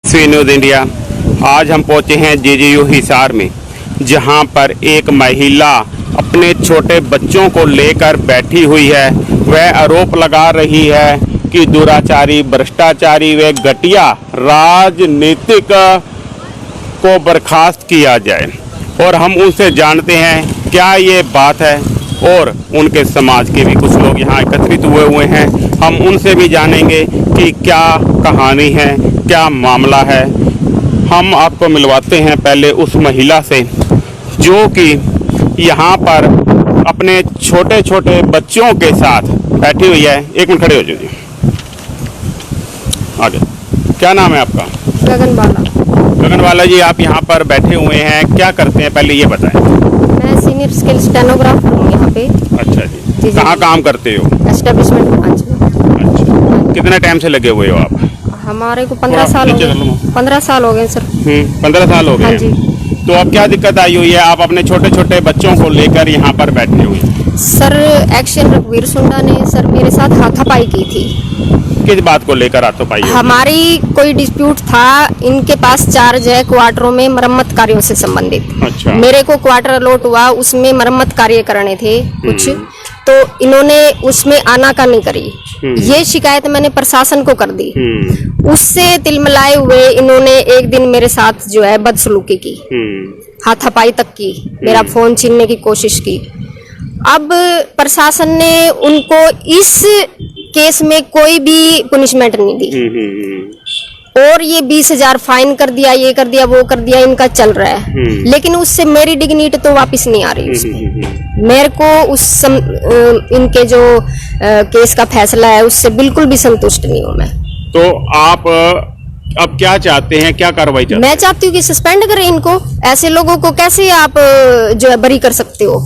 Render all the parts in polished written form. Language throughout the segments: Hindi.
सी न्यूज़ इंडिया। आज हम पहुंचे हैं जीजीयू हिसार में, जहां पर एक महिला अपने छोटे बच्चों को लेकर बैठी हुई है। वह आरोप लगा रही है कि दुराचारी, भ्रष्टाचारी व घटिया राजनीतिक को बर्खास्त किया जाए। और हम उनसे जानते हैं क्या ये बात है, और उनके समाज के भी कुछ लोग यहाँ एकत्रित हुए हैं। हम उनसे भी जानेंगे कि क्या कहानी है, क्या मामला है। हम आपको मिलवाते हैं पहले उस महिला से जो कि यहाँ पर अपने छोटे छोटे बच्चों के साथ बैठी हुई है। एक मिनट खड़े हो जाइए। आगे, क्या नाम है आपका? गगनबाला। गगनबाला जी, आप यहाँ पर बैठे हुए हैं, क्या करते हैं पहले ये बताएं। मैं सीनियर स्किल स्टेनोग्राफर हूँ यहाँ पे। अच्छा जी, कहाँ काम करते हो? एस्टेब्लिशमेंट ब्रांच में। अच्छा, कितने टाइम से लगे हुए हो आप? हमारे को 15 साल हो गए। 15 साल हो गए सर। 15 साल हो गए। हाँ जी। तो अब क्या दिक्कत आई हुई है? आप अपने छोटे छोटे बच्चों को लेकर यहाँ पर बैठे हुए हैं। सर, एक्शन रघुवीर सुंडा ने सर मेरे साथ हाथापाई की थी। किस बात को लेकर हाथापाई? हमारी कोई डिस्प्यूट था। इनके पास चार्ज है क्वार्टरों में मरम्मत कार्यों से संबंधित। अच्छा। मेरे को क्वार्टर अलॉट हुआ, उसमें मरम्मत कार्य करने थे कुछ, तो इन्होंने उसमें आनाकानी करी। ये शिकायत मैंने प्रशासन को कर दी। उससे तिलमिलाए हुए इन्होंने एक दिन मेरे साथ जो है बदसलूकी की, हाथापाई तक की, मेरा फोन छीनने की कोशिश की। अब प्रशासन ने उनको इस केस में कोई भी पनिशमेंट नहीं दी, और ये 20,000 फाइन कर दिया, ये कर दिया, वो कर दिया, इनका चल रहा है। लेकिन उससे मेरी डिग्निटी तो वापस नहीं आ रही उसमें। मेरे को इनके जो केस का फैसला है उससे बिल्कुल भी संतुष्ट नहीं हूँ मैं। तो आप अब क्या चाहते हैं, क्या कार्रवाई चाहते हैं? मैं चाहती हूँ कि सस्पेंड करें इनको। ऐसे लोगों को कैसे आप जो है बरी कर सकते हो?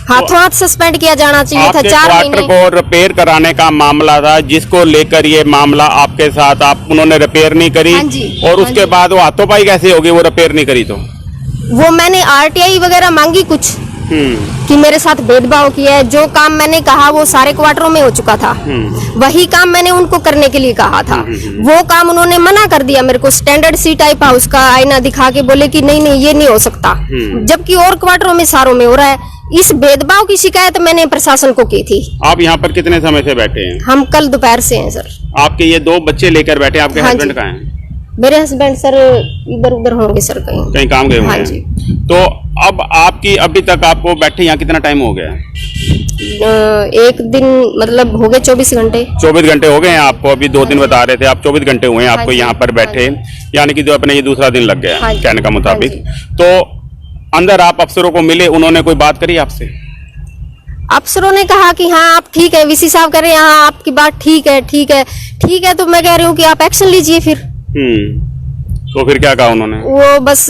हाथों हाथ सस्पेंड किया जाना चाहिए था। 4 महीने को रिपेयर कराने का मामला था, जिसको लेकर ये मामला आपके साथ उन्होंने रिपेयर नहीं करी। हाँ जी, और उसके बाद वो हाथोपाई कैसे होगी? वो रिपेयर नहीं करी तो वो मैंने RTI वगैरह मांगी कुछ कि मेरे साथ भेदभाव किया है। जो काम मैंने कहा वो सारे क्वार्टरों में हो चुका था। वही काम मैंने उनको करने के लिए कहा था। वो काम उन्होंने मना कर दिया मेरे को। स्टैंडर्ड सी टाइप हाउस का आईना दिखा के बोले कि नहीं नहीं, ये नहीं हो सकता, जबकि और क्वार्टरों में सारों में हो रहा है। इस भेदभाव की शिकायत मैंने प्रशासन को की थी। आप यहाँ पर कितने समय से बैठे हैं? हम कल दोपहर से हैं सर। आपके ये 2 बच्चे लेकर बैठे, आपके हस्बैंड कहाँ हैं? मेरे हस्बैंड सर इधर उधर होंगे सर, कहीं काम गए हाँ हैं। जी। तो अब आपकी अभी तक आपको बैठे यहाँ कितना टाइम हो गया? एक दिन मतलब हो गए 24 घंटे। 24 घंटे हो गए हैं आपको? अभी 2 दिन बता रहे थे आप, 24 घंटे हुए हैं आपको यहाँ पर बैठे, यानी कि जो अपने ये दूसरा दिन लग गया कहने का मुताबिक। तो अंदर आप अफसरों को मिले, उन्होंने कोई बात करी आपसे? अफसरों ने कहा कि हाँ आप ठीक है, VC साहब कह रहे हैं हाँ आपकी बात ठीक है, ठीक है, ठीक है। तो मैं कह रही हूँ कि आप एक्शन लीजिए फिर। तो फिर क्या कहा उन्होंने? वो बस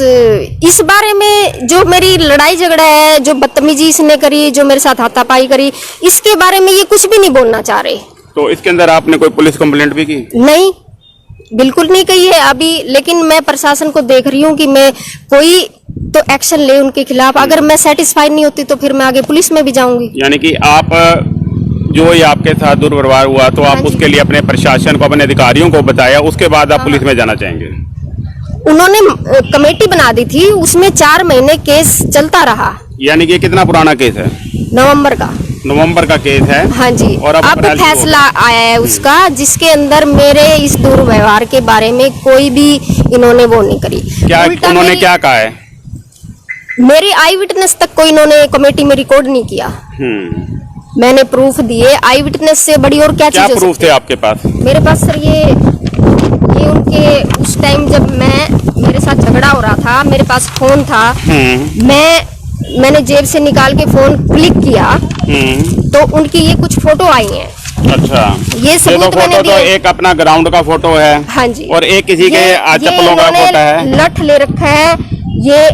इस बारे में जो मेरी लड़ाई झगड़ा है, जो बदतमीजी इसने करी, जो मेरे साथ हाथापाई करी, इसके बारे में ये कुछ भी नहीं बोलना चाह रहे। तो इसके अंदर आपने कोई पुलिस कंप्लेंट भी की? नहीं, बिल्कुल नहीं कही है अभी। लेकिन मैं प्रशासन को देख रही हूँ कि मैं कोई तो एक्शन ले उनके खिलाफ। अगर मैं सेटिस्फाइड नहीं होती तो फिर मैं आगे पुलिस में भी जाऊंगी। यानी कि आप जो ये आपके साथ दुर्व्यवहार हुआ तो आप उसके लिए अपने प्रशासन को, अपने अधिकारियों को बताया, उसके बाद आप पुलिस में जाना चाहेंगे? उन्होंने कमेटी बना दी थी, उसमें 4 महीने केस चलता रहा। यानी कि कितना पुराना केस है? नवंबर का केस है। हाँ जी। और अब फैसला आया है उसका, जिसके अंदर मेरे इस दुर्व्यवहार के बारे में कोई भी इन्होंने वो नहीं करी। क्या उन्होंने क्या कहा है? मेरी आई विटनेस तक को इन्होंने कमेटी में रिकॉर्ड नहीं किया। मैंने प्रूफ दिए। आई विटनेस से बड़ी और क्या चीज हो सकती है? प्रूफ थे आपके पास? मेरे पास सर ये उनके उस टाइम जब मेरे साथ झगड़ा हो रहा था, मेरे पास फोन था। मैंने जेब से निकाल के फोन क्लिक किया तो उनकी ये कुछ फोटो आई हैं। अच्छा, ये सबूत मैंने दिया। तो एक अपना ग्राउंड का फोटो है। हाँ जी। और एक किसी के चप्पलों का फोटो है। लठ ले रखा है ये,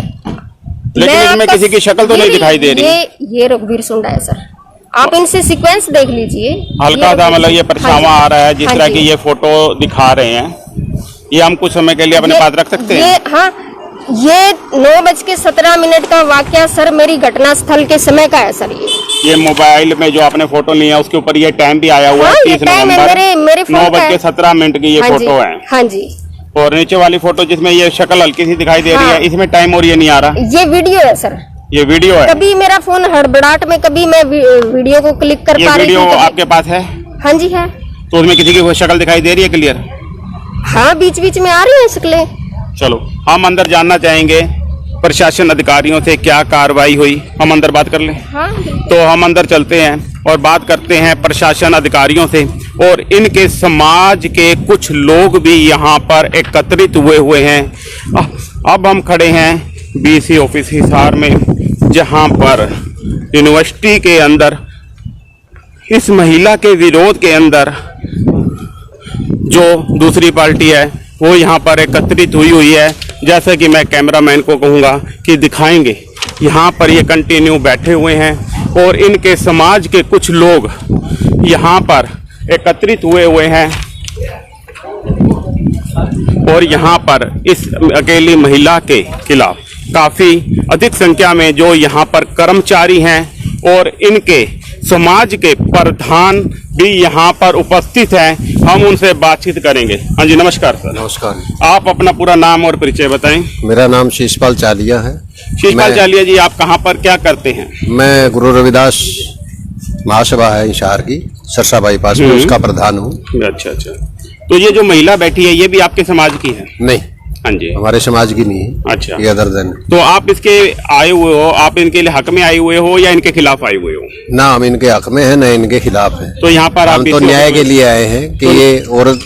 लेकिन इसमें किसी की शक्ल तो नहीं दिखाई दे रही। ये रघुवीर सुंडा है सर। आप इनसे सीक्वेंस देख लीजिए। हल्का सा मतलब ये परछावा आ रहा है, जिस तरह की ये फोटो दिखा रहे हैं। ये हम कुछ समय के लिए अपने पास रख सकते हैं? हाँ, ये 9:17 का वाकया सर मेरी घटना स्थल के समय का है सर। ये मोबाइल में जो आपने फोटो लिया उसके ऊपर ये टाइम भी आया हुआ है, 30 नवंबर, 9:17 की ये फोटो है। हाँ जी। और नीचे वाली फोटो जिसमें ये शक्ल हल्की सी दिखाई दे रही है, इसमें टाइम और ये नहीं आ रहा। ये वीडियो है सर, ये वीडियो है। कभी मेरा फोन हड़बड़ाहट में, कभी मैं वीडियो को क्लिक कर ये पा रही वीडियो थी, आपके पास है? हाँ जी है। तो उसमें किसी की कोई शक्ल दिखाई दे रही है क्लियर? हाँ, बीच बीच में आ रही है शक्लें। चलो हम अंदर जानना चाहेंगे प्रशासन अधिकारियों से क्या कार्रवाई हुई। हम अंदर बात कर लें? हाँ, तो हम अंदर चलते हैं और बात करते हैं प्रशासन अधिकारियों से। और इनके समाज के कुछ लोग भी यहाँ पर एकत्रित हुए हैं। अब हम खड़े हैं बीसी ऑफिस हिसार में, जहाँ पर यूनिवर्सिटी के अंदर इस महिला के विरोध के अंदर जो दूसरी पार्टी है वो यहाँ पर एकत्रित हुई है। जैसा कि मैं कैमरामैन को कहूँगा कि दिखाएंगे, यहाँ पर ये कंटिन्यू बैठे हुए हैं और इनके समाज के कुछ लोग यहाँ पर एकत्रित हुए हैं और यहाँ पर इस अकेली महिला के खिलाफ काफ़ी अधिक संख्या में जो यहाँ पर कर्मचारी हैं और इनके समाज के प्रधान भी यहाँ पर उपस्थित हैं। हम उनसे बातचीत करेंगे। हाँ जी, नमस्कार सर। नमस्कार। आप अपना पूरा नाम और परिचय बताएं। मेरा नाम शीशपाल चालिया है। शीशपाल चालिया जी, आप कहाँ पर क्या करते हैं? मैं गुरु रविदास महासभा है हिसार की, सरसा बाईपास में, उसका प्रधान हूँ। अच्छा अच्छा। तो ये जो महिला बैठी है ये भी आपके समाज की है? नहीं, हाँ जी, हमारे समाज की नहीं है। अच्छा, ये अदर देन। तो आप इसके आए हुए हो, आप इनके लिए हक में आए हुए हो या इनके खिलाफ आए हुए हो? ना हम इनके हक में है, ना इनके खिलाफ है। तो यहाँ पर हम तो न्याय के लिए आए हैं कि ये औरत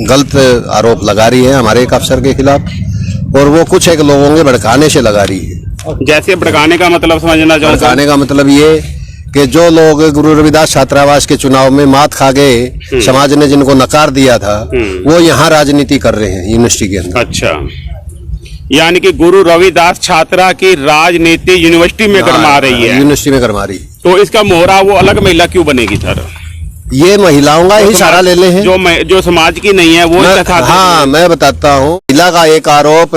गलत आरोप लगा रही है हमारे एक अफसर के खिलाफ, और वो कुछ एक लोगों के भड़काने से लगा रही है। जैसे भड़काने का मतलब समझना चाहूँ? भड़काने का मतलब ये कि जो लोग गुरु रविदास छात्रावास के चुनाव में मात खा गए, समाज ने जिनको नकार दिया था, वो यहाँ राजनीति कर रहे हैं यूनिवर्सिटी के अंदर। अच्छा, यानी कि गुरु रविदास छात्रा की राजनीति यूनिवर्सिटी में गरमा रही है? यूनिवर्सिटी में गरमा रही। तो इसका मोहरा वो अलग महिला क्यों बनेगी सर? ये महिलाओं का ही सारा ले ले हैं। जो समाज की नहीं है वो हाँ, मैं बताता हूँ। महिला का एक आरोप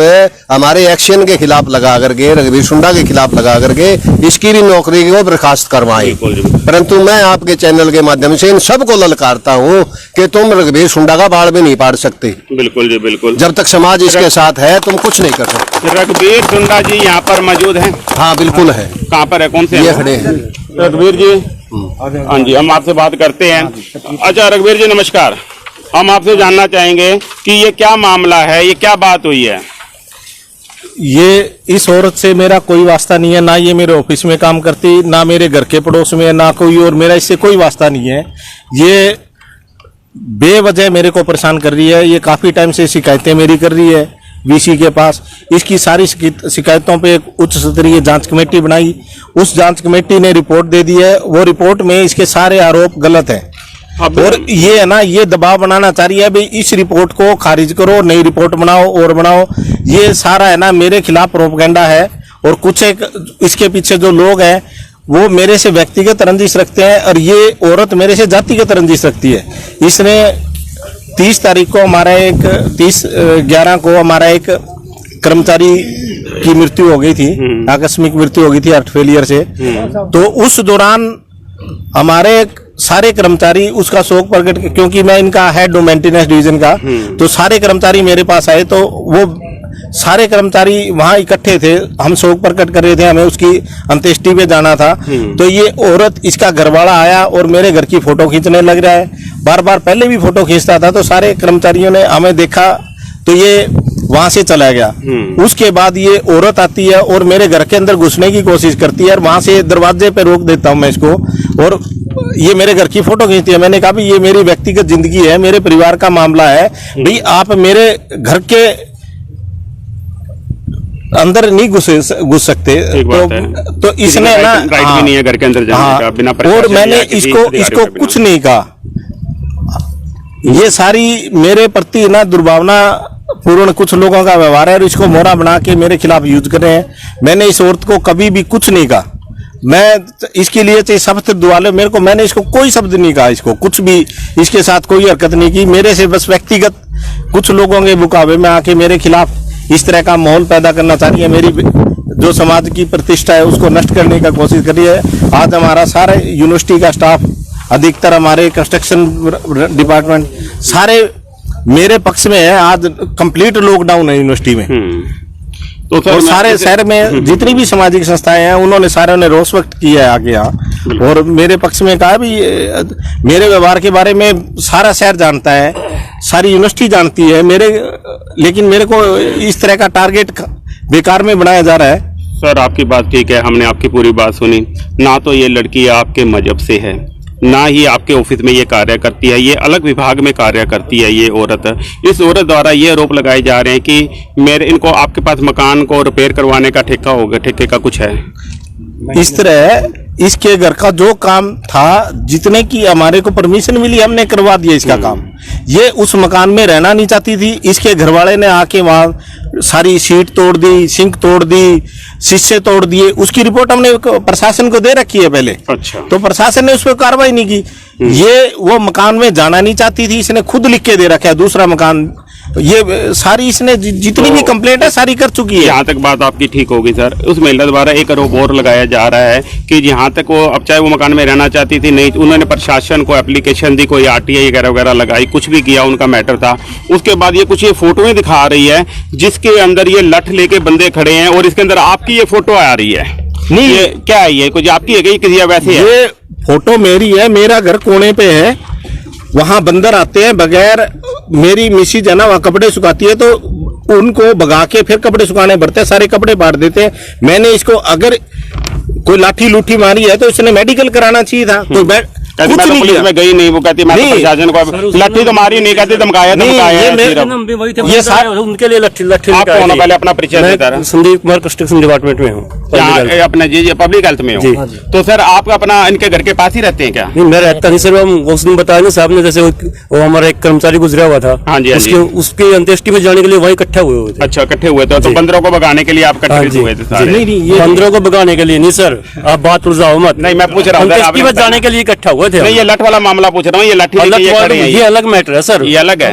हमारे एक्शन के खिलाफ लगा करके, रघुवीर शुंडा के खिलाफ लगा करके इसकी भी नौकरी को बर्खास्त करवाई। परंतु मैं आपके चैनल के माध्यम से इन सबको ललकारता हूँ कि तुम रघुवीर शुंडा का बाढ़ भी नहीं पाड़ सकते। बिल्कुल जी, बिल्कुल। जब तक समाज इसके साथ है तुम कुछ नहीं कर सकते। रघुवीर शुंडा जी यहाँ पर मौजूद हैं? हाँ बिल्कुल है। कहाँ पर है? कौन से? ये खड़े हैं रघुवीर जी। हाँ जी, हम आपसे बात करते हैं। अच्छा रघुवीर जी नमस्कार। हम आपसे जानना चाहेंगे कि ये क्या मामला है, ये क्या बात हुई है? ये इस औरत से मेरा कोई वास्ता नहीं है, ना ये मेरे ऑफिस में काम करती, ना मेरे घर के पड़ोस में, ना कोई, और मेरा इससे कोई वास्ता नहीं है। ये बेवजह मेरे को परेशान कर रही है। ये काफ़ी टाइम से शिकायतें मेरी कर रही है वीसी के पास। इसकी सारी शिकायतों पे एक उच्च स्तरीय जांच कमेटी बनाई। उस जांच कमेटी ने रिपोर्ट दे दी है। वो रिपोर्ट में इसके सारे आरोप गलत हैं। और ये है ना, ये दबाव बनाना चाह रही है भाई इस रिपोर्ट को खारिज करो, नई रिपोर्ट बनाओ और बनाओ। ये सारा है ना मेरे खिलाफ प्रोपेगेंडा है। और कुछ एक इसके पीछे जो लोग हैं वो मेरे से व्यक्तिगत रंजिश रखते हैं, और ये औरत मेरे से जातिगत रंजिश रखती है। इसने 30 तारीख को हमारा एक 30/11 को हमारा एक कर्मचारी की मृत्यु हो गई थी, आकस्मिक मृत्यु हो गई थी हार्ट फेलियर से। तो उस दौरान हमारे सारे कर्मचारी उसका शोक प्रकट, क्योंकि मैं इनका हेड हूं मेंटेनेंस डिवीजन का, तो सारे कर्मचारी मेरे पास आए। तो वो सारे कर्मचारी वहां इकट्ठे थे, हम शोक प्रकट कर रहे थे, हमें उसकी अंत्येष्टि पे जाना था। तो ये औरत, इसका घरवाला आया और मेरे घर की फोटो खींचने लग रहा है। बार बार पहले भी फोटो खींचता था। तो सारे कर्मचारियों ने हमें देखा तो ये वहां से चला गया। उसके बाद ये औरत आती है और मेरे घर के अंदर घुसने की कोशिश करती है, और वहां से दरवाजे पे रोक देता हूं मैं इसको, और ये मेरे घर की फोटो खींचती है। मैंने कहा भी ये मेरी व्यक्तिगत जिंदगी है, मेरे परिवार का मामला है, भाई आप मेरे घर के अंदर नहीं घुस सकते। तो इसने ना राइट भी नहीं है घर के अंदर जाने का बिना। और मैंने इसको कुछ नहीं कहा। ये सारी मेरे प्रति ना दुर्भावना पूर्ण कुछ लोगों का व्यवहार है, और इसको मोहरा बना के मेरे खिलाफ यूज कर रहे हैं। मैंने इस औरत को कभी भी कुछ नहीं कहा। मैं इसके लिए चाहे शब्द दुआ लो मेरे को, मैंने इसको कोई शब्द नहीं कहा, इसको कुछ भी, इसके साथ कोई हरकत नहीं की। मेरे से बस व्यक्तिगत कुछ लोगों के मुकाबले में आके मेरे खिलाफ इस तरह का माहौल पैदा करना चाह रही है। मेरी जो समाज की प्रतिष्ठा है उसको नष्ट करने का कोशिश कर रही है। आज हमारा सारा यूनिवर्सिटी का स्टाफ, अधिकतर हमारे कंस्ट्रक्शन डिपार्टमेंट, सारे मेरे पक्ष में है। आज कंप्लीट लॉकडाउन है यूनिवर्सिटी में। तो सर और सारे शहर में जितनी भी सामाजिक संस्थाएं हैं उन्होंने सारे ने रोष व्यक्त किया है आगे यहाँ, और मेरे पक्ष में कहा भी मेरे व्यवहार के बारे में सारा शहर जानता है, सारी यूनिवर्सिटी जानती है लेकिन मेरे को इस तरह का टारगेट बेकार में बनाया जा रहा है। सर आपकी बात ठीक है, हमने आपकी पूरी बात सुनी। ना तो ये लड़की आपके मजहब से है, ना ही आपके ऑफिस में ये कार्य करती है, ये अलग विभाग में कार्य करती है ये औरत। इस औरत द्वारा ये आरोप लगाए जा रहे हैं कि इनको आपके पास मकान को रिपेयर करवाने का ठेका होगा, ठेके का कुछ है। इस तरह इसके घर का जो काम था, जितने की हमारे को परमिशन मिली हमने करवा दिया इसका काम। ये उस मकान में रहना नहीं चाहती थी, इसके घर वाले ने आके वहाँ सारी सीट तोड़ दी, सिंक तोड़ दी, शीशे तोड़ दिए। उसकी रिपोर्ट हमने प्रशासन को दे रखी है पहले। अच्छा। तो प्रशासन ने उस पर कार्रवाई नहीं की। ये वो मकान में जाना नहीं चाहती थी, इसने खुद लिख के दे रखा है दूसरा मकान। ये सारी इसने जितनी भी कंप्लेंट है सारी कर चुकी है। यहाँ तक बात आपकी ठीक होगी सर। उस महिला द्वारा एक आरोप और लगाया जा रहा है कि जहाँ तक वो, अब चाहे वो मकान में रहना चाहती थी नहीं, उन्होंने प्रशासन को एप्लीकेशन दी, कोई RTI वगैरह वगैरह लगाई, कुछ भी किया, उनका मैटर था। उसके बाद ये कुछ ये फोटोएं दिखा रही है जिसके अंदर ये लठ लेके बंदे खड़े हैं और इसके अंदर आपकी ये फोटो आ रही है। नहीं, ये क्या है? ये कुछ आपकी है कि किसी वैसे है? ये फोटो मेरी है, मेरा घर कोने पे है, वहां बंदर आते हैं बगैर, मेरी मिसिज है ना वहाँ कपड़े सुखाती है, तो उनको भगा के फिर कपड़े सुखाने भरते हैं, सारे कपड़े बांट देते हैं। मैंने इसको अगर कोई लाठी लूठी मारी है तो इसने मेडिकल कराना चाहिए था। कोई कुछ नहीं किया। में गई नहीं, वो कहती मैं तो प्रशासन को लट्ठी तो मारी नहीं, कहती धमकाया ये सारे उनके लिए लट्ठी आप कौन हो? पहले अपना परिचय देता रहा। संदीप कुमार कंस्ट्रक्शन डिपार्टमेंट में हूँ, अपने जी पब्लिक हेल्थ में हो। तो सर आप अपना इनके घर के पास ही रहते हैं क्या? नहीं, मैं रहता नहीं सर। उस दिन बताया ना साहब ने, जैसे वो हमारा एक कर्मचारी गुजरा हुआ था। हाँ जी, उसके अंत्येष्टि में जाने के लिए वही इकट्ठा हुए थे। अच्छा, इकट्ठे हुए थे। तो बंदरों को भगाने के लिए आप इकट्ठे हुए थे? बंदरों को भगाने के लिए नहीं सर, आप बात उलझाओ मत। नहीं, मैं पूछ रहा हूँ अंत्येष्टि में जाने के लिए इकट्ठा हुए थे। नहीं, ये लठ वाला मामला पूछ रहा हूँ। ये लाठी ये अलग मैटर है सर, ये अलग है।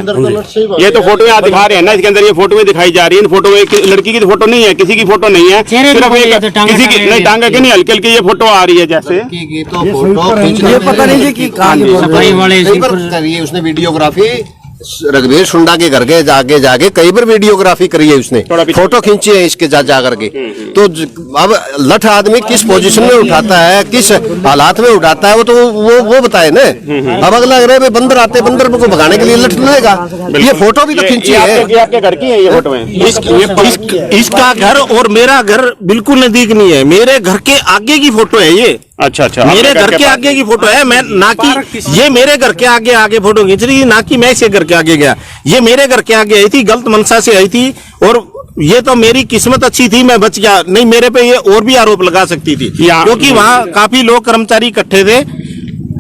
ये तो फोटो यहाँ दिखा रहे हैं ना, इसके अंदर ये फोटो दिखाई जा रही है। फोटो में लड़की की फोटो नहीं है, किसी की फोटो नहीं है, सिर्फ किसी की नहीं, टांगा की नहीं, हल्की हल्की ये फोटो आ रही है जैसे। ये पता नहीं कि सफाई वाले उसने वीडियोग्राफी रघुवीर शुंडा के घर के जाके कई बार वीडियोग्राफी करी है उसने, फोटो खींची है इसके जा करके। तो अब लठ आदमी किस पोजीशन में उठाता है, किस हालात में उठाता है, वो बताए ना। अब अगला लग रहा है बंदर आते, बंदर को भगाने के लिए लठ लेगा। ये फोटो भी तो खींची है। आपके घर की है ये फोटो है? इसका घर और मेरा घर बिल्कुल नजदीक नहीं है, मेरे घर के आगे की फोटो है ये। अच्छा, मेरे घर के आगे की फोटो है। मैं ना कि ये मेरे घर के आगे फोटो खींच रही, ना कि मैं इसे घर के आगे गया। ये मेरे घर के आगे आई थी, गलत मनसा से आई थी, और ये तो मेरी किस्मत अच्छी थी, मैं बच गया। नहीं, मेरे पे ये और भी आरोप लगा सकती थी, क्योंकि वहाँ काफी लोग कर्मचारी इकट्ठे थे,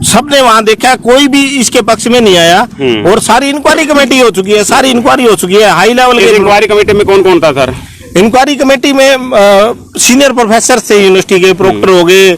सबने वहां देखा, कोई भी इसके पक्ष में नहीं आया। और सारी इंक्वायरी कमेटी हो चुकी है, सारी इंक्वायरी हो चुकी है हाई लेवल की। इंक्वायरी कमेटी में कौन कौन था सर? इंक्वायरी कमेटी में सीनियर प्रोफेसर थे, यूनिवर्सिटी के प्रोक्टर हो गए,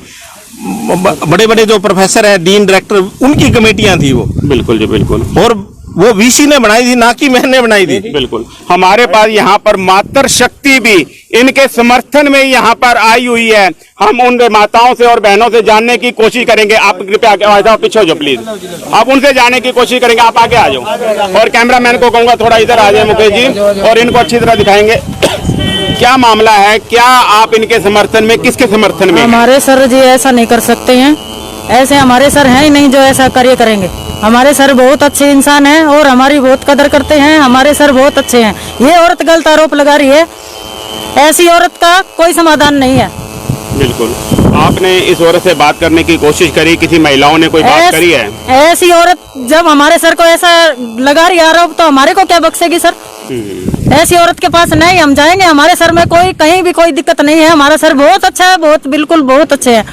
बड़े बड़े जो प्रोफेसर हैं, डीन डायरेक्टर, उनकी कमेटियां थी वो। बिल्कुल जी, बिल्कुल। और वो VC ने बनाई थी, ना कि मैंने बनाई थी। बिल्कुल। हमारे पास यहाँ पर मातृ शक्ति भी इनके समर्थन में यहाँ पर आई हुई है। हम उन माताओं से और बहनों से जानने की कोशिश करेंगे। आप कृपया आगे पीछे हो जाओ प्लीज। आप उनसे जानने की कोशिश करेंगे, आप आगे आ जाओ। और कैमरामैन को कहूंगा थोड़ा इधर आ जाए मुकेश जी, और इनको अच्छी तरह दिखाएंगे क्या मामला है। क्या आप इनके समर्थन में, किसके समर्थन में? हमारे सर जी ऐसा नहीं कर सकते हैं, ऐसे हमारे सर हैं ही नहीं जो ऐसा कार्य करेंगे। हमारे सर बहुत अच्छे इंसान हैं और हमारी बहुत कदर करते हैं, हमारे सर बहुत अच्छे हैं। ये औरत गलत आरोप लगा रही है, ऐसी औरत का कोई समाधान नहीं है। बिल्कुल। आपने इस औरत से बात करने की कोशिश करी, किसी महिलाओं ने कोई बात करी है? ऐसी औरत जब हमारे सर को ऐसा लगा रही आरोप, तो हमारे को क्या बख्शेगी सर? ऐसी औरत के पास नहीं हम जाएंगे। हमारे सर में कोई कहीं भी कोई दिक्कत नहीं है, हमारा सर बहुत अच्छा है, बहुत बिल्कुल बहुत अच्छे हैं।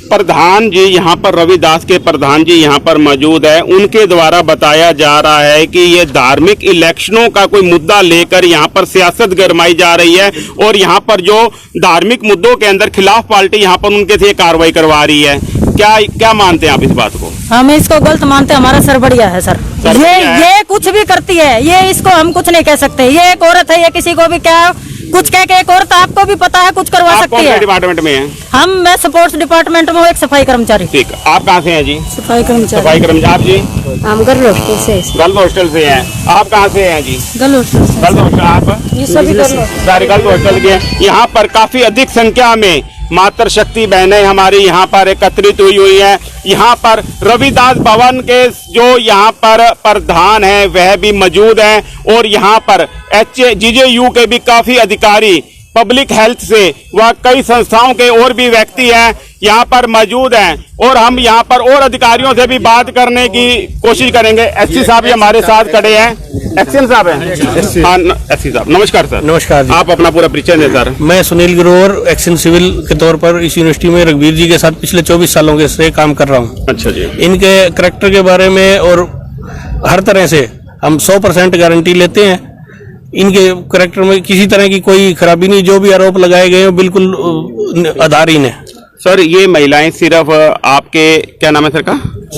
प्रधान जी यहाँ पर, रविदास के प्रधान जी यहाँ पर मौजूद है। उनके द्वारा बताया जा रहा है कि ये धार्मिक इलेक्शनों का कोई मुद्दा लेकर यहाँ पर सियासत गरमाई जा रही है, और यहाँ पर जो धार्मिक मुद्दों के अंदर खिलाफ पार्टी यहाँ पर उनके से कार्रवाई करवा रही है। क्या मानते हैं आप इस बात को? हम इसको गलत मानते हैं, हमारा सर बढ़िया है सर। ये कुछ भी करती है, ये इसको हम कुछ नहीं कह सकते। ये एक औरत है, ये किसी को भी क्या कुछ कह के एक और तो आपको भी पता है कुछ करवा आप सकती कौन से है। डिपार्टमेंट में हैं? मैं स्पोर्ट्स डिपार्टमेंट में हूँ, एक सफाई कर्मचारी। ठीक, आप कहाँ से हैं जी? सफाई कर्मचारी। सफाई कर्मचारी। आप जी? हम गर्ल हॉस्टल से। गर्ल्स हॉस्टल से हैं। आप कहाँ से हैं जी? गर्ल हॉस्टल से। Girls hostel. आप? ये सभी गर्ल सारे गर्ल्स हॉस्टल के हैं। यहाँ पर काफी अधिक संख्या में मातृशक्ति बहनें हमारी यहाँ पर एकत्रित हुई हैं। यहाँ पर रविदास भवन के जो यहाँ पर प्रधान हैं वह भी मौजूद हैं और यहाँ पर जीजेयू के भी काफी अधिकारी, पब्लिक हेल्थ से व कई संस्थाओं के और भी व्यक्ति हैं यहाँ पर मौजूद हैं और हम यहाँ पर और अधिकारियों से भी बात करने की कोशिश करेंगे। एससी साहब भी हमारे साथ खड़े हैं। एक्शन साहब हैं? हाँ, एससी साहब नमस्कार सर। नमस्कार जी। आप अपना पूरा परिचय दें सर। मैं सुनील ग्रोवर एक्शन सिविल के तौर पर इस यूनिवर्सिटी में रघुवीर जी के साथ पिछले 24 सालों के से काम कर रहा हूँ। अच्छा जी। इनके करैक्टर के बारे में और हर तरह से हम 100% गारंटी लेते हैं। इनके करैक्टर में किसी तरह की कोई खराबी नहीं, जो भी आरोप लगाए गए हैं बिल्कुल आधारहीन है। सर ये महिलाएं सिर्फ आपके, क्या नाम है सर का?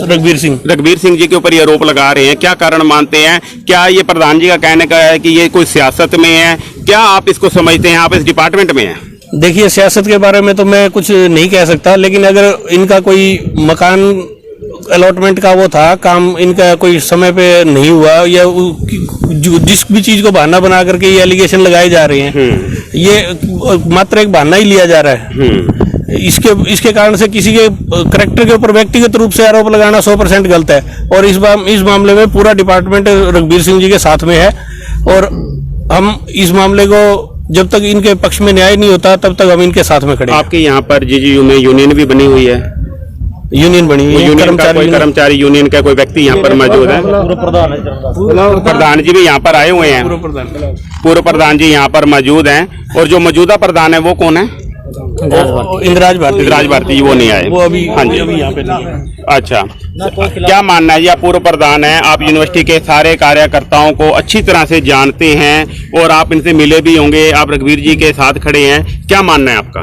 रघुवीर सिंह। रघुवीर सिंह जी के ऊपर ये आरोप लगा रहे हैं, क्या कारण मानते हैं? क्या ये प्रधान जी का कहने का है कि ये कोई सियासत में है? क्या आप इसको समझते हैं? आप इस डिपार्टमेंट में हैं? देखिए, सियासत के बारे में तो मैं कुछ नहीं कह सकता, लेकिन अगर इनका कोई मकान अलॉटमेंट का वो था, काम इनका कोई समय पे नहीं हुआ या जिस भी चीज को बहाना बना करके ये एलिगेशन लगाए जा रहे हैं, ये मात्र एक बहाना ही लिया जा रहा है। इसके कारण से किसी के करैक्टर के ऊपर व्यक्तिगत रूप से आरोप लगाना 100% गलत है और इस मामले में पूरा डिपार्टमेंट रघुवीर सिंह जी के साथ में है और हम इस मामले को जब तक इनके पक्ष में न्याय नहीं होता तब तक हम इनके साथ में खड़े हैं। आपके यहाँ पर जीजीयू में यूनियन भी बनी हुई है? यूनियन बनी हुई है, कर्मचारी यूनियन का कोई व्यक्ति यहाँ पर मौजूद है? प्रधान जी भी यहाँ पर आए हुए हैं। पूर्व प्रधान जी यहाँ पर मौजूद हैं और जो मौजूदा प्रधान है वो कौन है? इंद्राज भारती जी वो नहीं आए। वो अभी हाँ जी, अभी यहाँ पे नहीं है। अच्छा, क्या मानना है जी? आप पूर्व प्रधान हैं, आप यूनिवर्सिटी के सारे कार्यकर्ताओं को अच्छी तरह से जानते हैं और आप इनसे मिले भी होंगे, आप रघुवीर जी के साथ खड़े हैं, क्या मानना है आपका?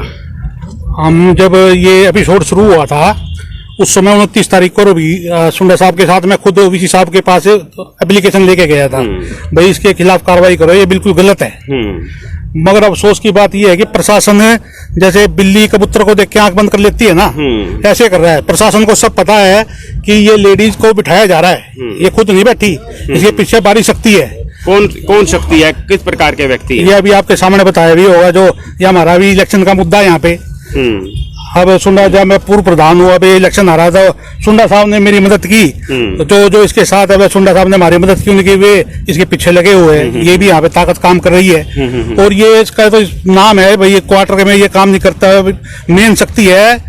हम जब ये एपिसोड शुरू हुआ था उस समय 29 तारीख को भी सुंडा साहब के साथ मैं खुद वीसी साहब के पास एप्लीकेशन लेके गया था, भाई इसके खिलाफ कार्रवाई करो, ये बिल्कुल गलत है। मगर अफसोस की बात यह है कि प्रशासन जैसे बिल्ली कबूतर को देख के आंख बंद कर लेती है ना, ऐसे कर रहा है। प्रशासन को सब पता है कि ये लेडीज को बिठाया जा रहा है, ये खुद नहीं बैठी, इसके पीछे बारी शक्ति है। कौन शक्ति है? किस प्रकार के व्यक्ति है? ये अभी आपके सामने बताया भी होगा, जो ये हमारा भी इलेक्शन का मुद्दा है यहाँ पे। अब सुंडा, जब मैं पूर्व प्रधान हुआ, अभी इलेक्शन आ रहा था, सुंडा साहब ने मेरी मदद की, तो जो इसके साथ है सुंडा साहब ने हमारी मदद की, उनकी वे इसके पीछे लगे हुए हैं। ये भी यहाँ पे ताकत काम कर रही है और ये इसका तो नाम है भाई, ये क्वार्टर में ये काम नहीं करता, मेन शक्ति है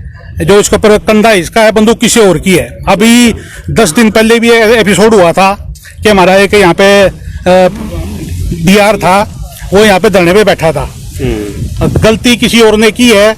जो इसके ऊपर कंधा इसका है, बंदूक किसी और की है। अभी 10 दिन पहले भी एपिसोड हुआ था कि हमारा एक यहाँ पे डीआर था, वो यहाँ पे धरने पे बैठा था, गलती किसी और ने की है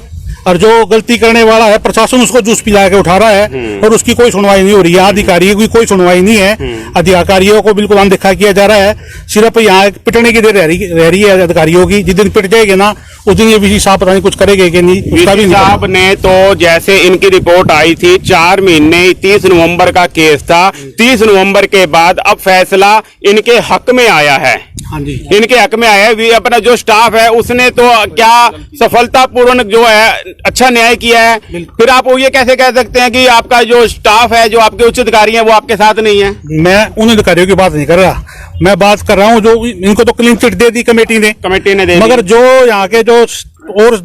और जो गलती करने वाला है प्रशासन उसको जूस पिला के उठा रहा है और उसकी कोई सुनवाई नहीं हो रही है। अधिकारियों की कोई सुनवाई नहीं है, अधिकारियों को बिल्कुल अनदेखा किया जा रहा है। सिर्फ यहाँ पिटने की देर रह रही है अधिकारियों की। जिस दिन पिट जाएगी ना उस दिन ये वीसी साहब पता नहीं कुछ करेंगे कि नहीं। वीसी साहब ने तो जैसे इनकी रिपोर्ट आई थी 4 महीने 30 नवंबर का केस था, 30 नवंबर के बाद अब फैसला इनके हक में आया है। हाँ जी, इनके हक में आया है। अपना जो स्टाफ है उसने तो क्या सफलतापूर्वक जो है अच्छा न्याय किया है, फिर आप ये कैसे कह सकते हैं कि आपका जो स्टाफ है, जो आपके उच्च अधिकारी हैं, वो आपके साथ नहीं है? मैं उन अधिकारियों की बात नहीं कर रहा, मैं बात कर रहा हूँ जो इनको तो क्लीन चिट दे दी कमेटी ने दे मगर जो यहाँ के जो और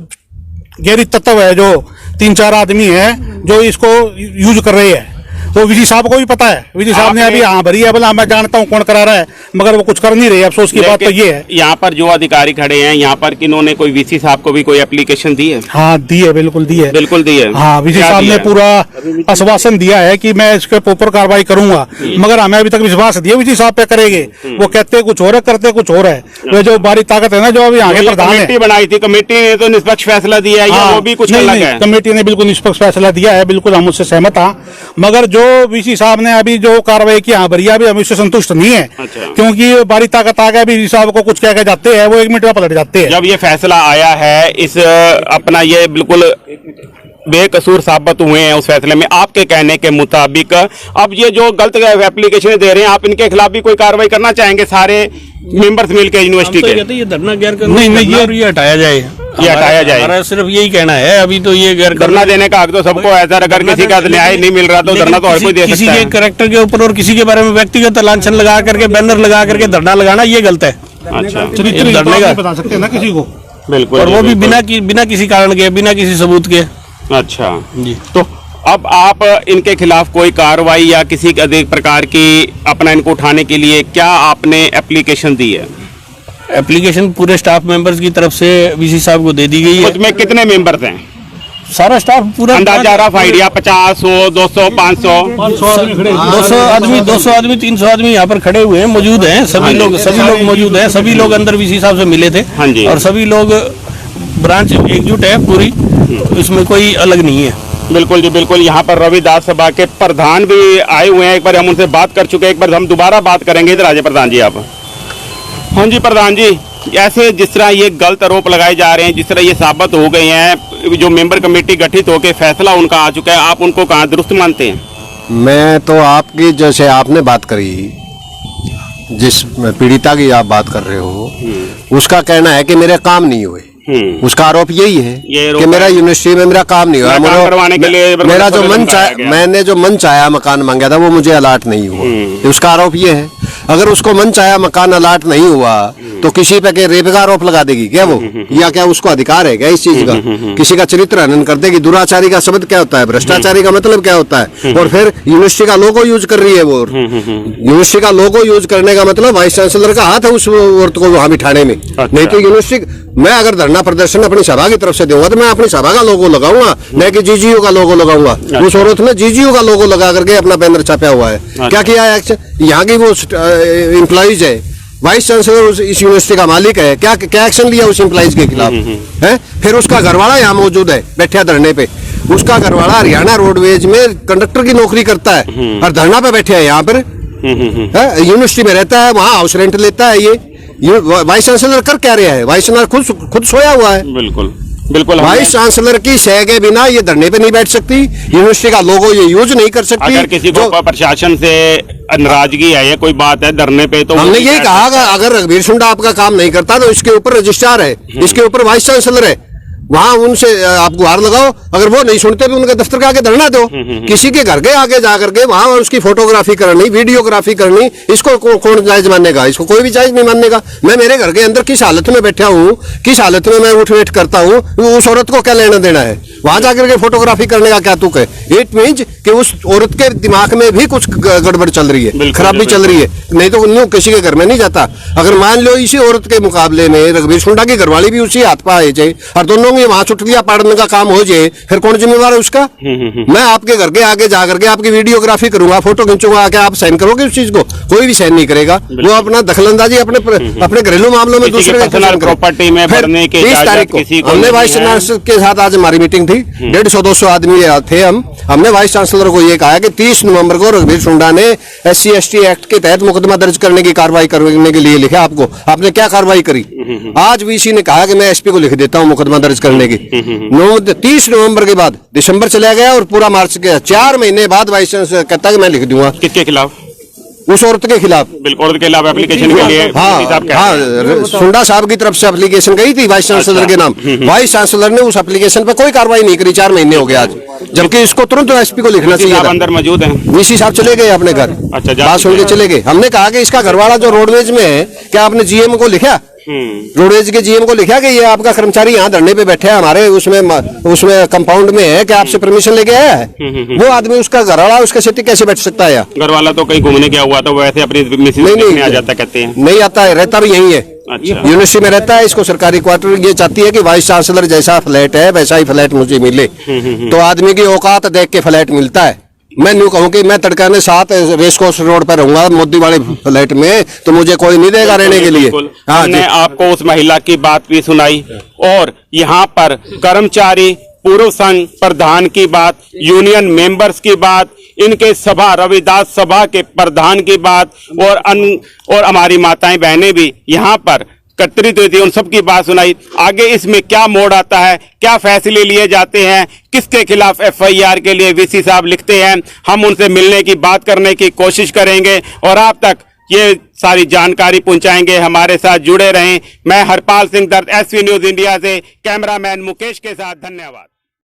गहरी तत्व है, जो 3-4 आदमी है जो इसको यूज कर रहे हैं, तो वीसी साहब को भी पता है। वीसी साहब ने अभी हाँ भरी है, बोला मैं जानता हूँ कौन करा रहा है, मगर वो कुछ कर नहीं रहे। अफसोस की बात तो ये है। यहाँ पर जो अधिकारी खड़े हैं, यहाँ पर किन्होंने कोई वीसी साहब को भी कोई एप्लीकेशन दी है? हाँ दी है, बिल्कुल दी है, बिल्कुल दी है। हाँ, वीसी साहब ने पूरा आश्वासन दिया है कि मैं इसके ऊपर कार्रवाई करूंगा, मगर हमें अभी तक विश्वास दिया वीसी साहब पे करेंगे। वो कहते कुछ और है, करते कुछ और है। वो जो बारी ताकत है ना, जो अभी आगे प्रधान कमेटी बनाई थी, कमेटी ने तो निष्पक्ष फैसला दिया है, या वो भी कुछ अलग है? कमेटी ने बिल्कुल निष्पक्ष फैसला दिया है, बिल्कुल हम उससे सहमत हैं। मगर जो वीसी साहब ने अभी जो कार्रवाई की, हाँ भरिया, अभी हम इससे संतुष्ट नहीं है। अच्छा। क्योंकि बारी ताकत आ गया, वीसी साहब को कुछ कह के जाते हैं, वो 1 मिनट में पलट जाते हैं। जब ये फैसला आया है, इस अपना ये बिल्कुल बेकसूर साबित हुए हैं उस फैसले में आपके कहने के मुताबिक, अब ये जो गलत एप्लीकेशन दे रहे हैं आप इनके खिलाफ भी कोई कार्रवाई करना चाहेंगे सारे मेंबर्स मिलकर यूनिवर्सिटी के? ये धरना गैर कानूनी ये हटाया जाए, ये हटाया जाए। हमारा सिर्फ यही कहना है। अभी तो ये गैर धरना देने का हक तो सबको है सर, अगर किसी का न्याय नहीं मिल रहा तो धरना तो हर कोई दे सकता है। किसी के कैरेक्टर के ऊपर और किसी के बारे में व्यक्तिगत लांछन लगा करके बैनर लगा करके धरना लगाना ये गलत है। अच्छा, धरने का बता सकते हैं ना किसी को, बिल्कुल, और वो भी बिना किसी कारण के, बिना किसी सबूत के। अच्छा जी, तो अब आप इनके खिलाफ कोई कार्रवाई या किसी अधिक प्रकार की अपना इनको उठाने के लिए क्या आपने एप्लीकेशन दी है? एप्लीकेशन पूरे स्टाफ मेंबर्स की तरफ से वीसी साहब को दे दी गई है। उसमें कितने मेंबर्स हैं? सारा स्टाफ पूरा अंदाजा रफ आइडिया 50, 100, 200, 500 200 आदमी 300 आदमी यहाँ पर खड़े हुए हैं, मौजूद हैं। सभी लोग मौजूद हैं। सभी लोग अंदर वीसी साहब से मिले थे। हाँ जी। और सभी लोग ब्रांच एकजुट है पूरी, इसमें कोई अलग नहीं है। बिल्कुल जी, बिल्कुल। यहाँ पर रविदास सभा के प्रधान भी आए हुए हैं, एक बार हम उनसे बात कर चुके हैं, एक बार हम दोबारा बात करेंगे। इधर आइए प्रधान जी आप। हाँ जी प्रधान जी, ऐसे जिस तरह ये गलत आरोप लगाए जा रहे हैं, जिस तरह ये साबित हो गए हैं, जो मेंबर कमेटी गठित होकर फैसला उनका आ चुका है, आप उनको कहाँ दुरुस्त मानते हैं? मैं तो आपकी, जैसे आपने बात करी, जिस पीड़िता की आप बात कर रहे हो, उसका कहना है कि मेरे काम नहीं हुए। उसका आरोप यही है कि मेरा यूनिवर्सिटी में मेरा काम नहीं हुआ। मेरा जो मन चाहा, मैंने जो मन चाहा मकान मांगा था वो मुझे अलाट नहीं हुआ, उसका आरोप ये है। अगर उसको मन चाहा मकान अलाट नहीं हुआ तो किसी पे के रेप का आरोप लगा देगी क्या वो, या क्या उसको अधिकार है क्या इस चीज का? किसी का चरित्र हनन कर देगी। दुराचारी का शब्द क्या होता है, भ्रष्टाचारी का मतलब क्या होता है? और फिर यूनिवर्सिटी का लोगो यूज कर रही है वो। यूनिवर्सिटी का लोगो यूज करने का मतलब वाइस चांसलर का हाथ है उस औरत को वहां बिठाने में। नहीं तो यूनिवर्सिटी, मैं अगर धरना प्रदर्शन अपनी सभा की तरफ से दूंगा तो मैं अपनी सभा का लोगो लगाऊंगा, न कि जीजीयू का लोगो लगाऊंगा। उस औरत ने जीजीयू का लोगो लगा करके अपना बैनर छापा हुआ है। क्या किया है एक्शन? यहाँ की वो एम्प्लॉइज है, वाइस चांसलर इस यूनिवर्सिटी का मालिक है, क्या एक्शन लिया उस एम्प्लॉइज के खिलाफ है? फिर उसका घरवाला यहाँ मौजूद है बैठा धरने पे। उसका घरवाला हरियाणा रोडवेज में कंडक्टर की नौकरी करता है और धरना पे बैठे है यहाँ पर। यूनिवर्सिटी में रहता है, वहाँ हाउस रेंट लेता है। ये वाइस चांसलर कर क्या रहा है? वाइस चांसलर खुद सोया हुआ है। बिल्कुल बिल्कुल। वाइस चांसलर की सह के बिना ये धरने पे नहीं बैठ सकती, यूनिवर्सिटी का लोगो ये यूज नहीं कर सकती। अगर किसी को प्रशासन से नाराजगी है या कोई बात है धरने पे, तो हमने ये कहा अगर रघुवीर शुंडा आपका काम नहीं करता तो इसके ऊपर रजिस्ट्रार है, इसके ऊपर वाइस चांसलर है, वहां उनसे आप गुहार लगाओ। अगर वो नहीं सुनते तो उनके दफ्तर के आगे धरना दो। किसी के घर के आगे जाकर के वहां उसकी फोटोग्राफी करनी, वीडियोग्राफी करनी, इसको कौन जायज मानेगा? इसको कोई भी जायज नहीं मानेगा। मैं मेरे घर के अंदर किस हालत में बैठा हूँ, किस हालत में मैं उठ बैठ करता हूँ, उस औरत को क्या लेना देना है? वहां जाकर के फोटोग्राफी करने का क्या तुक है? इट मीन्स कि उस औरत के दिमाग में भी कुछ गड़बड़ चल रही है, खराबी चल रही है। नहीं तो न्यू किसी के घर में नहीं जाता। अगर मान लो इसी औरत के मुकाबले में रघुवीर शुंडा की घरवाली भी उसी हाथ पा आ जाए और दोनों में वहां चुटलियां पाड़ने का काम हो जाए, फिर कौन जिम्मेवार है उसका? मैं आपके घर के आगे जाकर के आपकी वीडियोग्राफी करूंगा, फोटो खींचूंगा, क्या आप साइन करोगे उस चीज को? कोई भी साइन नहीं करेगा। वो अपना दखलंदाजी अपने घरेलू मामलों में दूसरे प्रॉपर्टी में भरने के 30 तारीख को हमने वाइस चांसलर के साथ आज हमारी मीटिंग थी, 150-200 आदमी थे हमने वाइस चांसलर को ये कहा कि 30 नवंबर को रघुवीर शुंडा ने SC/ST एक्ट के तहत मुकदमा दर्ज करने की कार्रवाई करने के लिए लिखा आपको। आपने क्या कार्रवाई करी? आज वीसी ने कहा कि मैं SP को लिख देता हूं मुकदमा दर्ज करने की। 30 नवंबर के बाद दिसंबर चला गया और पूरा मार्च गया। 4 महीने बाद वाइस चांसलर कहता है कि मैं लिख दूंगा। किसके खिलाफ? उस औरत के खिलाफ। बिल्कुल, औरत के खिलाफ एप्लीकेशन के लिए हाँ, शुंडा साहब की तरफ से एप्लीकेशन गई थी वाइस चांसलर के नाम। वाइस चांसलर ने उस एप्लीकेशन पर कोई कार्रवाई नहीं करी। 4 महीने हो गए आज, जबकि इसको तुरंत SP को लिखना चाहिए था। अंदर मौजूद है, VC साहब चले गए अपने घर। अच्छा, बात सुन के चले गए। हमने कहा कि इसका घरवाला जो रोडवेज में है, क्या आपने GM को लिखा? रोडवेज के GM को लिखा कि ये आपका कर्मचारी यहाँ धरने पे बैठे है हमारे उसमें कंपाउंड में है, क्या आपसे परमिशन लेके आया है? वो आदमी उसका घरवाला उसके सिटी कैसे बैठ सकता है? घरवाला तो कहीं घूमने गया हुआ, तो वैसे अपनी मिसेज नहीं आ जाता कहते हैं। नहीं आता है, रहता भी यही है। अच्छा। यूनिवर्सिटी में रहता है, इसको सरकारी क्वार्टर। ये चाहती है कि वाइस चांसलर जैसा फ्लैट है वैसा ही फ्लैट मुझे मिले। तो आदमी की औकात देख के फ्लैट मिलता है। मैं न्यू कहूँ कि मैं तड़काने 7 रेसकोर्स रोड पर रहूंगा मोदी वाले फ्लैट में, तो मुझे कोई नहीं देगा रहने के लिए। हमने आपको उस महिला की बात भी सुनाई और यहाँ पर कर्मचारी पूर्व संघ प्रधान की बात, यूनियन मेंबर्स की बात, इनके सभा रविदास सभा के प्रधान की बात और हमारी माताएं बहनें भी यहाँ पर एकत्रित हुई थी, उन सबकी बात सुनाई। आगे इसमें क्या मोड़ आता है, क्या फैसले लिए जाते हैं, किसके खिलाफ FIR के लिए VC साहब लिखते हैं, हम उनसे मिलने की बात करने की कोशिश करेंगे और आप तक ये सारी जानकारी पहुंचाएंगे। हमारे साथ जुड़े रहें। मैं हरपाल सिंह दर्द, SV न्यूज इंडिया से कैमरामैन मुकेश के साथ, धन्यवाद।